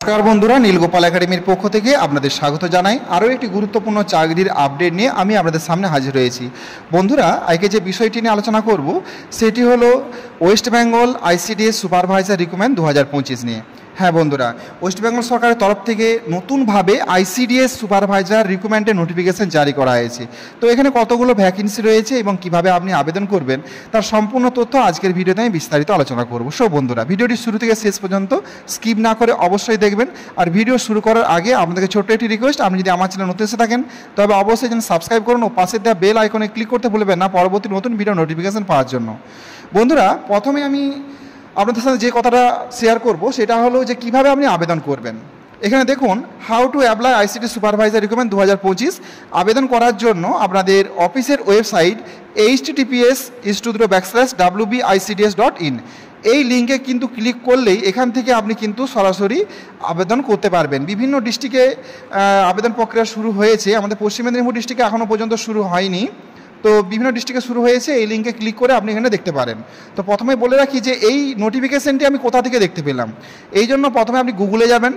নমস্কার বন্ধুরা, নীলগোপাল একাডেমির পক্ষ থেকে আপনাদের স্বাগত জানাই। আরও একটি গুরুত্বপূর্ণ চাকরির আপডেট নিয়ে আমি আপনাদের সামনে হাজির হয়েছি। বন্ধুরা, আজকে যে বিষয়টি নিয়ে আলোচনা করব সেটি হলো West Bengal ICDS supervisor recruitment 2025 নিয়ে। হ্যাঁ বন্ধুরা, ওয়েস্ট বেঙ্গল সরকারের তরফ থেকে নতুনভাবে আইসিডিএস সুপারভাইজার রিক্রুটমেন্টের নোটিফিকেশন জারি করা হয়েছে। তো এখানে কতগুলো ভ্যাকেন্সি রয়েছে এবং কিভাবে আপনি আবেদন করবেন তার সম্পূর্ণ তথ্য আজকের ভিডিওতে আমি বিস্তারিত আলোচনা করব। সো বন্ধুরা, ভিডিওটি শুরু থেকে শেষ পর্যন্ত স্কিপ না করে অবশ্যই দেখবেন। আর ভিডিও শুরু করার আগে আপনাদেরকে ছোট্ট একটি রিকোয়েস্ট, আপনি যদি আমার চ্যানেল নতুন এসে থাকেন তবে অবশ্যই যেন সাবস্ক্রাইব করুন ও পাশে দেওয়া বেল আইকনে ক্লিক করতে ভুলবেন না পরবর্তী নতুন ভিডিও নোটিফিকেশন পাওয়ার জন্য। বন্ধুরা, প্রথমে আমি আপনাদের সাথে যে কথাটা শেয়ার করব সেটা হলো যে কিভাবে আপনি আবেদন করবেন। এখানে দেখুন, how to apply ICD supervisor recruitment 2025। আবেদন করার জন্য আপনাদের অফিসের ওয়েবসাইট https://wbicds.in এই লিঙ্কে কিন্তু ক্লিক করলেই এখান থেকে আপনি কিন্তু সরাসরি আবেদন করতে পারবেন। বিভিন্ন ডিস্ট্রিক্টে আবেদন প্রক্রিয়া শুরু হয়েছে, আমাদের পশ্চিম মেদিনীপুর ডিস্ট্রিক্টে এখনও পর্যন্ত শুরু হয়নি। তো বিভিন্ন ডিস্ট্রিক্টে শুরু হয়েছে, এই লিঙ্কে ক্লিক করে আপনি এখানে দেখতে পারেন। তো প্রথমে বলে রাখি যে এই নোটিফিকেশানটি আমি কোথা থেকে দেখতে পেলাম। এই জন্য প্রথমে আপনি গুগলে যাবেন,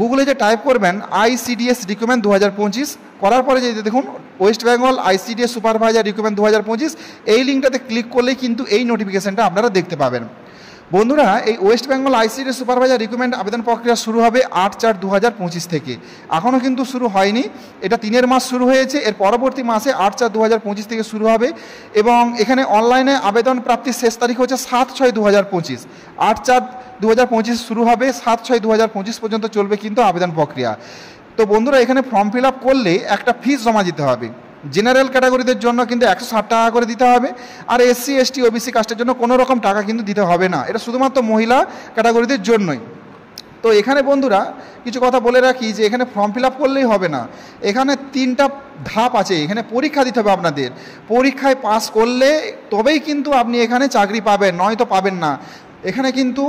গুগলে যে টাইপ করবেন আইসিডিএস রিক্রুটমেন্ট 2025, করার পরে যে দেখুন West Bengal ICDS supervisor recruitment 2025, এই লিঙ্কটাতে ক্লিক করলেই কিন্তু এই নোটিফিকেশানটা আপনারা দেখতে পাবেন। বন্ধুরা, এই West Bengal ICDS supervisor recruitment আবেদন প্রক্রিয়া শুরু হবে 8/4/2025 থেকে। এখনও কিন্তু শুরু হয়নি, এটা 3 মাস শুরু হয়েছে। এর পরবর্তী মাসে 8/4/2025 থেকে শুরু হবে এবং এখানে অনলাইনে আবেদন প্রাপ্তির শেষ তারিখ হচ্ছে 7/6/2025। 8/4/2025 শুরু হবে, 7/6/2025 পর্যন্ত চলবে কিন্তু আবেদন প্রক্রিয়া। তো বন্ধুরা, এখানে ফর্ম ফিল আপ করলে একটা ফিস জমা দিতে হবে। জেনারেল ক্যাটাগরিদের জন্য কিন্তু 160 টাকা করে দিতে হবে, আর এসসি এসটি ওবিসি কাস্টের জন্য কোনো রকম টাকা কিন্তু দিতে হবে না। এটা শুধুমাত্র মহিলা ক্যাটাগরিদের জন্যই। তো এখানে বন্ধুরা কিছু কথা বলে রাখি যে এখানে ফর্ম ফিল আপ করলেই হবে না, এখানে 3টা ধাপ আছে। এখানে পরীক্ষা দিতে হবে আপনাদের। পরীক্ষায় পাস করলে তবেই কিন্তু আপনি এখানে চাকরি পাবেন, নয়তো পাবেন না। এখানে কিন্তু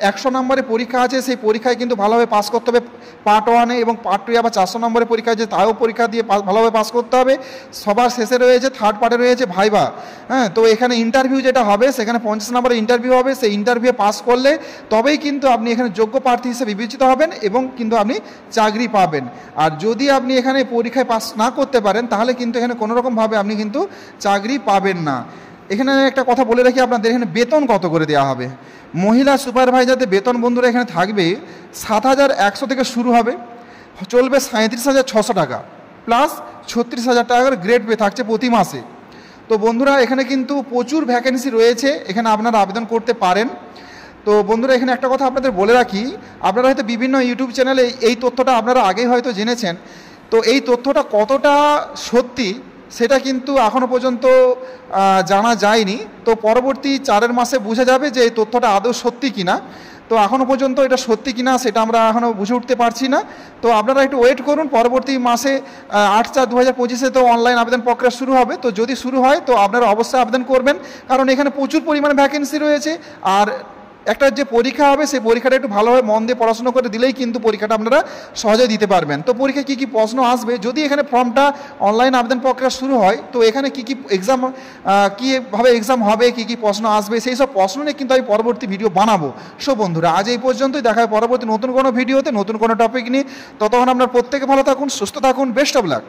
100 নম্বরের পরীক্ষা আছে, সেই পরীক্ষায় কিন্তু ভালোভাবে পাস করতে হবে পার্ট 1-এ, এবং পার্ট 2-এ আবার 400 নম্বরের পরীক্ষা আছে, তাও পরীক্ষা দিয়ে ভালোভাবে পাস করতে হবে। সবার শেষে রয়েছে থার্ড পার্টে রয়েছে ভাইভা। হ্যাঁ, তো এখানে ইন্টারভিউ যেটা হবে সেখানে 50 নম্বরের ইন্টারভিউ হবে। সেই ইন্টারভিউ পাস করলে তবেই কিন্তু আপনি এখানে যোগ্য প্রার্থী হিসেবে বিবেচিত হবেন এবং কিন্তু আপনি চাকরি পাবেন। আর যদি আপনি এখানে পরীক্ষায় পাস না করতে পারেন তাহলে কিন্তু এখানে কোনোরকমভাবে আপনি কিন্তু চাকরি পাবেন না। এখানে একটা কথা বলে রাখি, আপনাদের এখানে বেতন কত করে দেওয়া হবে। মহিলা সুপারভাইজারদের বেতন বন্ধুরা এখানে থাকবে 7,100 থেকে শুরু হবে, চলবে 37,600 টাকা, প্লাস 36,000 টাকার গ্রেড পে থাকছে প্রতি মাসে। তো বন্ধুরা, এখানে কিন্তু প্রচুর ভ্যাকেন্সি রয়েছে, এখানে আপনারা আবেদন করতে পারেন। তো বন্ধুরা, এখানে একটা কথা আপনাদের বলে রাখি, আপনারা হয়তো বিভিন্ন ইউটিউব চ্যানেলে এই তথ্যটা আপনারা আগেই হয়তো জেনেছেন। তো এই তথ্যটা কতটা সত্যি সেটা কিন্তু এখনও পর্যন্ত জানা যায়নি। তো পরবর্তী 4 মাসে বোঝা যাবে যে এই তথ্যটা আদৌ সত্যি কিনা। তো এখনও পর্যন্ত এটা সত্যি কিনা সেটা আমরা এখনও বুঝে উঠতে পারছি না। তো আপনারা একটু ওয়েট করুন, পরবর্তী মাসে 8/4/2025 তো অনলাইন আবেদন প্রক্রিয়া শুরু হবে। তো যদি শুরু হয় তো আপনারা অবশ্যই আবেদন করবেন, কারণ এখানে প্রচুর পরিমাণে ভ্যাকেন্সি রয়েছে। আর একটা যে পরীক্ষা হবে সেই পরীক্ষাটা একটু ভালোভাবে মন দিয়ে পড়াশোনা করে দিলেই কিন্তু পরীক্ষাটা আপনারা সহজেই দিতে পারবেন। তো পরীক্ষায় কী কী প্রশ্ন আসবে, যদি এখানে ফর্মটা অনলাইন আবেদন প্রক্রিয়া শুরু হয় তো এখানে কী কী এক্সাম, কীভাবে এক্সাম হবে, কী কী প্রশ্ন আসবে, সেই সব প্রশ্ন নিয়ে কিন্তু আমি পরবর্তী ভিডিও বানাবো। সো বন্ধুরা, আজ এই পর্যন্তই। দেখা হয় পরবর্তী নতুন কোনো ভিডিওতে নতুন কোনো টপিক নিয়ে। ততক্ষণ আপনার প্রত্যেকে ভালো থাকুন, সুস্থ থাকুন। Best of luck.